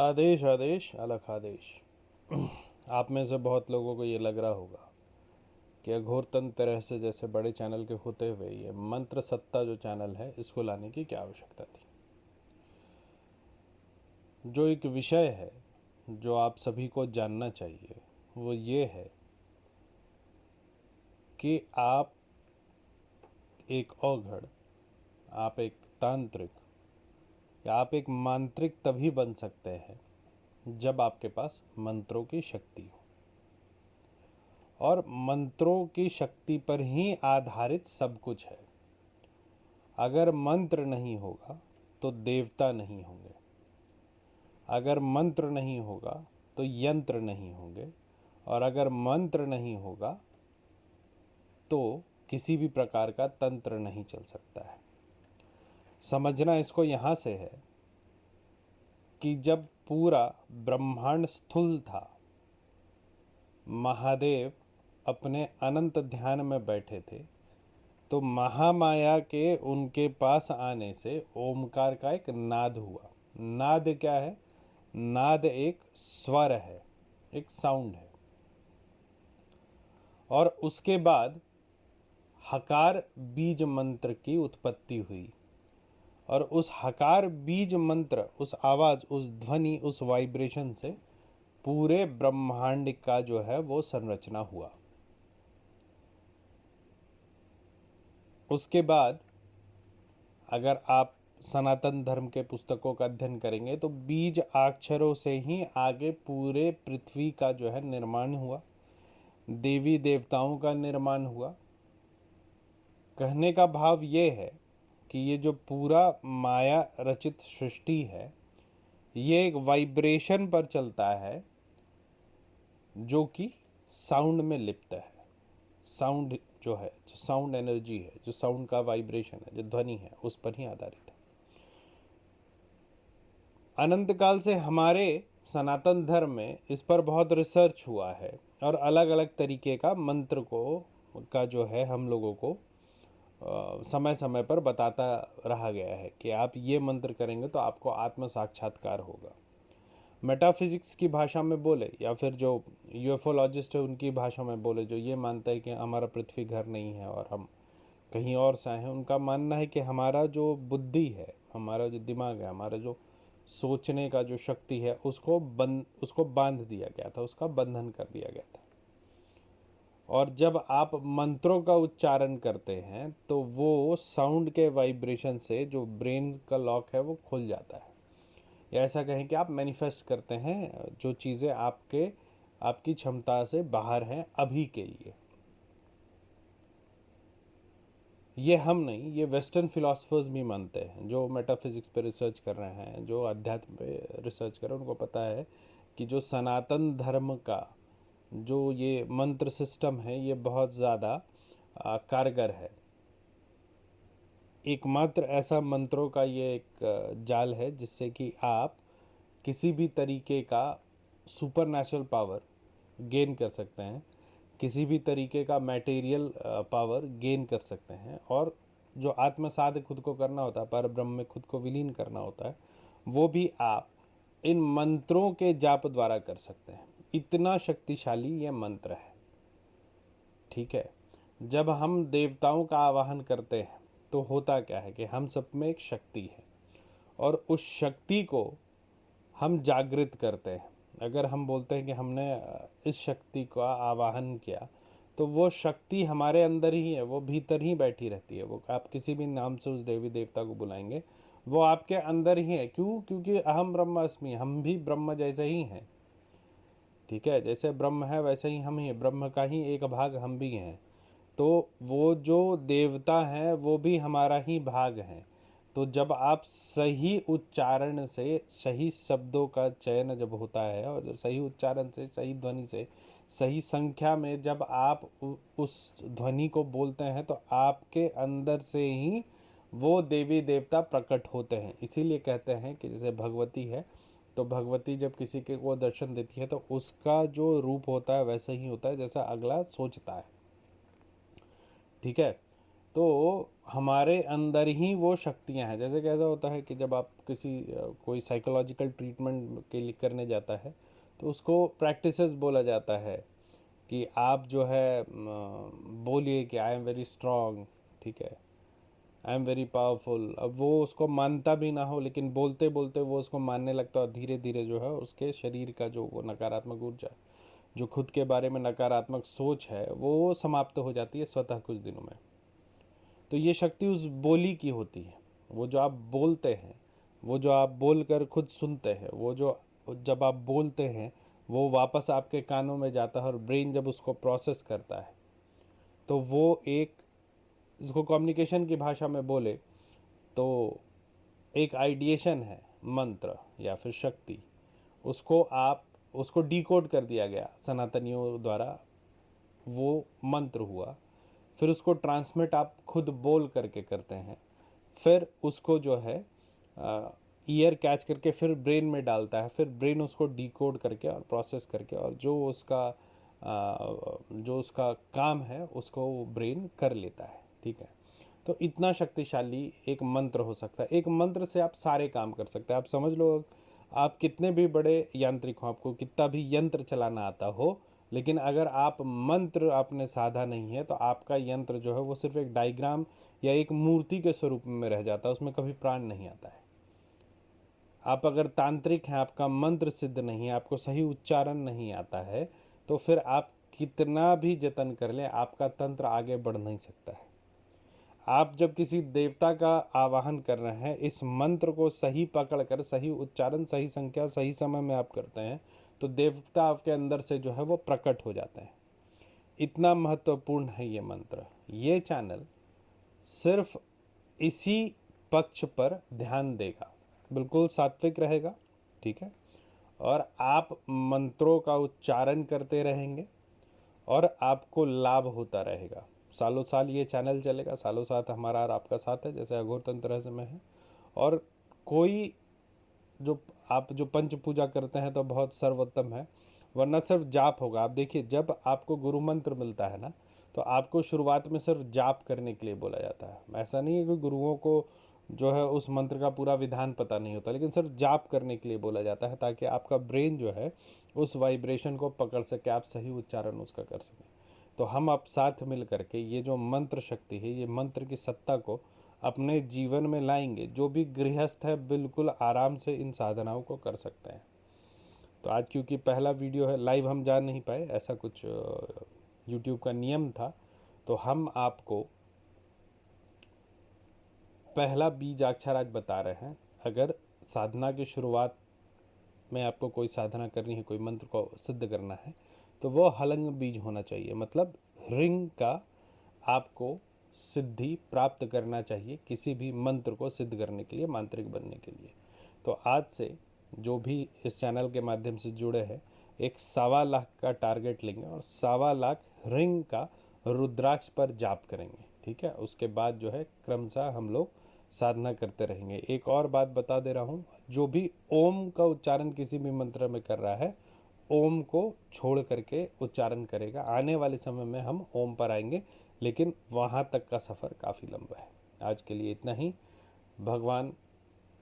आदेश आदेश अलख आदेश। आप में से बहुत लोगों को ये लग रहा होगा कि अघोरतंत्र रहस्य जैसे बड़े चैनल के होते हुए ये मंत्र सत्ता जो चैनल है इसको लाने की क्या आवश्यकता थी। जो एक विषय है जो आप सभी को जानना चाहिए वो ये है कि आप एक औघड़, आप एक तांत्रिक या आप एक मांत्रिक तभी बन सकते हैं जब आपके पास मंत्रों की शक्ति हो, और मंत्रों की शक्ति पर ही आधारित सब कुछ है। अगर मंत्र नहीं होगा तो देवता नहीं होंगे, अगर मंत्र नहीं होगा तो यंत्र नहीं होंगे, और अगर मंत्र नहीं होगा तो किसी भी प्रकार का तंत्र नहीं चल सकता है। समझना इसको यहाँ से है कि जब पूरा ब्रह्मांड स्थूल था, महादेव अपने अनंत ध्यान में बैठे थे, तो महामाया के उनके पास आने से ओमकार का एक नाद हुआ। नाद क्या है? नाद एक स्वर है, एक साउंड है। और उसके बाद हकार बीज मंत्र की उत्पत्ति हुई, और उस हकार बीज मंत्र, उस आवाज, उस ध्वनि, उस वाइब्रेशन से पूरे ब्रह्मांड का जो है वो संरचना हुआ। उसके बाद अगर आप सनातन धर्म के पुस्तकों का अध्ययन करेंगे तो बीज अक्षरों से ही आगे पूरे पृथ्वी का जो है निर्माण हुआ, देवी देवताओं का निर्माण हुआ। कहने का भाव ये है कि ये जो पूरा माया रचित सृष्टि है ये एक वाइब्रेशन पर चलता है जो कि साउंड में लिप्त है। साउंड जो है, जो साउंड एनर्जी है, जो साउंड का वाइब्रेशन है, जो ध्वनि है, उस पर ही आधारित है। अनंत काल से हमारे सनातन धर्म में इस पर बहुत रिसर्च हुआ है, और अलग अलग तरीके का मंत्र को का जो है हम लोगों को समय समय पर बताता रहा गया है कि आप ये मंत्र करेंगे तो आपको आत्म साक्षात्कार होगा। मेटाफिजिक्स की भाषा में बोले या फिर जो यूएफओलॉजिस्ट है उनकी भाषा में बोले, जो ये मानता है कि हमारा पृथ्वी घर नहीं है और हम कहीं और से आए हैं, उनका मानना है कि हमारा जो बुद्धि है, हमारा जो दिमाग है, हमारा जो सोचने का जो शक्ति है उसको बांध दिया गया था, उसका बंधन कर दिया गया था। और जब आप मंत्रों का उच्चारण करते हैं तो वो साउंड के वाइब्रेशन से जो ब्रेन का लॉक है वो खुल जाता है, या ऐसा कहें कि आप मैनिफेस्ट करते हैं जो चीज़ें आपकी क्षमता से बाहर हैं अभी के लिए। ये हम नहीं, ये वेस्टर्न फिलोसफर्स भी मानते हैं, जो मेटाफिजिक्स पे रिसर्च कर रहे हैं, जो अध्यात्म पे रिसर्च कर रहे हैं, उनको पता है कि जो सनातन धर्म का जो ये मंत्र सिस्टम है ये बहुत ज़्यादा कारगर है। एकमात्र ऐसा मंत्रों का ये एक जाल है जिससे कि आप किसी भी तरीके का सुपर नेचुरल पावर गेन कर सकते हैं, किसी भी तरीके का मटेरियल पावर गेन कर सकते हैं, और जो आत्मसाध खुद को करना होता है, पर ब्रह्म में खुद को विलीन करना होता है, वो भी आप इन मंत्रों के जाप द्वारा कर सकते हैं। इतना शक्तिशाली ये मंत्र है। ठीक है, जब हम देवताओं का आवाहन करते हैं तो होता क्या है कि हम सब में एक शक्ति है, और उस शक्ति को हम जागृत करते हैं। अगर हम बोलते हैं कि हमने इस शक्ति का आवाहन किया, तो वो शक्ति हमारे अंदर ही है, वो भीतर ही बैठी रहती है। वो आप किसी भी नाम से उस देवी देवता को बुलाएंगे, वो आपके अंदर ही है। क्यों? क्योंकि अहम ब्रह्मास्मि, हम भी ब्रह्म जैसे ही हैं। ठीक है, जैसे ब्रह्म है वैसे ही हम ही, ब्रह्म का ही एक भाग हम भी हैं। तो वो जो देवता हैं वो भी हमारा ही भाग हैं। तो जब आप सही उच्चारण से सही शब्दों का चयन जब होता है, और जब सही उच्चारण से, सही ध्वनि से, सही संख्या में जब आप उस ध्वनि को बोलते हैं तो आपके अंदर से ही वो देवी देवता प्रकट होते हैं। इसीलिए कहते हैं कि जैसे भगवती है, तो भगवती जब किसी के को दर्शन देती है तो उसका जो रूप होता है वैसा ही होता है जैसा अगला सोचता है। ठीक है, तो हमारे अंदर ही वो शक्तियां हैं। जैसे कैसा होता है कि जब आप किसी कोई साइकोलॉजिकल ट्रीटमेंट के लिए करने जाता है तो उसको प्रैक्टिसेस बोला जाता है कि आप जो है बोलिए कि आई एम वेरी स्ट्रांग, ठीक है, आई एम वेरी पावरफुल। अब वो उसको मानता भी ना हो लेकिन बोलते बोलते वो उसको मानने लगता है और धीरे धीरे जो है उसके शरीर का जो वो नकारात्मक ऊर्जा, जो खुद के बारे में नकारात्मक सोच है, वो समाप्त हो जाती है स्वतः कुछ दिनों में। तो ये शक्ति उस बोली की होती है। वो जो आप बोलते हैं, वो जो आप बोलकर खुद सुनते हैं, वो जो जब आप बोलते हैं वो वापस आपके कानों में जाता है और ब्रेन जब उसको प्रोसेस करता है तो वो एक, इसको कम्युनिकेशन की भाषा में बोले तो एक आइडिएशन है, मंत्र या फिर शक्ति। उसको डिकोड कर दिया गया सनातनियों द्वारा, वो मंत्र हुआ। फिर उसको ट्रांसमिट आप खुद बोल करके करते हैं। फिर उसको जो है ईयर कैच करके फिर ब्रेन में डालता है। फिर ब्रेन उसको डिकोड करके और प्रोसेस करके और जो उसका काम है उसको ब्रेन कर लेता है, ठीक है। तो इतना शक्तिशाली एक मंत्र हो सकता है। एक मंत्र से आप सारे काम कर सकते हैं। आप समझ लो, आप कितने भी बड़े यांत्रिक हो, आपको कितना भी यंत्र चलाना आता हो, लेकिन अगर आप मंत्र आपने साधा नहीं है तो आपका यंत्र जो है वो सिर्फ एक डायग्राम या एक मूर्ति के स्वरूप में रह जाता है, उसमें कभी प्राण नहीं आता है। आप अगर तांत्रिक हैं, आपका मंत्र सिद्ध नहीं है, आपको सही उच्चारण नहीं आता है, तो फिर आप कितना भी जतन कर लें आपका तंत्र आगे बढ़ नहीं सकता है। आप जब किसी देवता का आवाहन कर रहे हैं, इस मंत्र को सही पकड़ कर, सही उच्चारण, सही संख्या, सही समय में आप करते हैं तो देवता आपके अंदर से जो है वो प्रकट हो जाते हैं। इतना महत्वपूर्ण है ये मंत्र। ये चैनल सिर्फ इसी पक्ष पर ध्यान देगा, बिल्कुल सात्विक रहेगा, ठीक है। और आप मंत्रों का उच्चारण करते रहेंगे और आपको लाभ होता रहेगा। सालों साल ये चैनल चलेगा, सालों साथ हमारा और आपका साथ है, जैसे अघोर तंत्र रहस्य में है। और कोई जो आप जो पंच पूजा करते हैं तो बहुत सर्वोत्तम है, वरना सिर्फ जाप होगा। आप देखिए, जब आपको गुरु मंत्र मिलता है ना, तो आपको शुरुआत में सिर्फ जाप करने के लिए बोला जाता है। ऐसा नहीं है कि गुरुओं को जो है उस मंत्र का पूरा विधान पता नहीं होता, लेकिन सिर्फ जाप करने के लिए बोला जाता है ताकि आपका ब्रेन जो है उस वाइब्रेशन को पकड़ सके, आप सही उच्चारण उसका कर सकें। तो हम अब साथ मिल करके ये जो मंत्र शक्ति है, ये मंत्र की सत्ता को अपने जीवन में लाएंगे। जो भी गृहस्थ है बिल्कुल आराम से इन साधनाओं को कर सकते हैं। तो आज क्योंकि पहला वीडियो है, लाइव हम जा नहीं पाए, ऐसा कुछ यूट्यूब का नियम था, तो हम आपको पहला बीजाक्षर आज बता रहे हैं। अगर साधना की शुरुआत में आपको कोई साधना करनी है, कोई मंत्र को सिद्ध करना है, तो वो हलंग बीज होना चाहिए। मतलब रिंग का आपको सिद्धि प्राप्त करना चाहिए किसी भी मंत्र को सिद्ध करने के लिए, मांत्रिक बनने के लिए। तो आज से जो भी इस चैनल के माध्यम से जुड़े हैं, एक 1.25 लाख का टारगेट लेंगे और 1.25 लाख रिंग का रुद्राक्ष पर जाप करेंगे, ठीक है। उसके बाद जो है क्रमशः हम लोग साधना करते रहेंगे। एक और बात बता दे रहा हूँ, जो भी ओम का उच्चारण किसी भी मंत्र में कर रहा है, ओम को छोड़ करके उच्चारण करेगा। आने वाले समय में हम ओम पर आएंगे, लेकिन वहाँ तक का सफ़र काफ़ी लंबा है। आज के लिए इतना ही। भगवान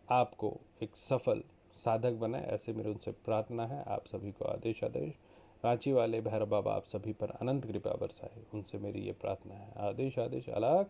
आपको एक सफल साधक बनाए, ऐसे मेरे उनसे प्रार्थना है। आप सभी को आदेश आदेश। रांची वाले भैरव बाबा आप सभी पर अनंत कृपा बरसाए, उनसे मेरी ये प्रार्थना है। आदेश आदेश। अलग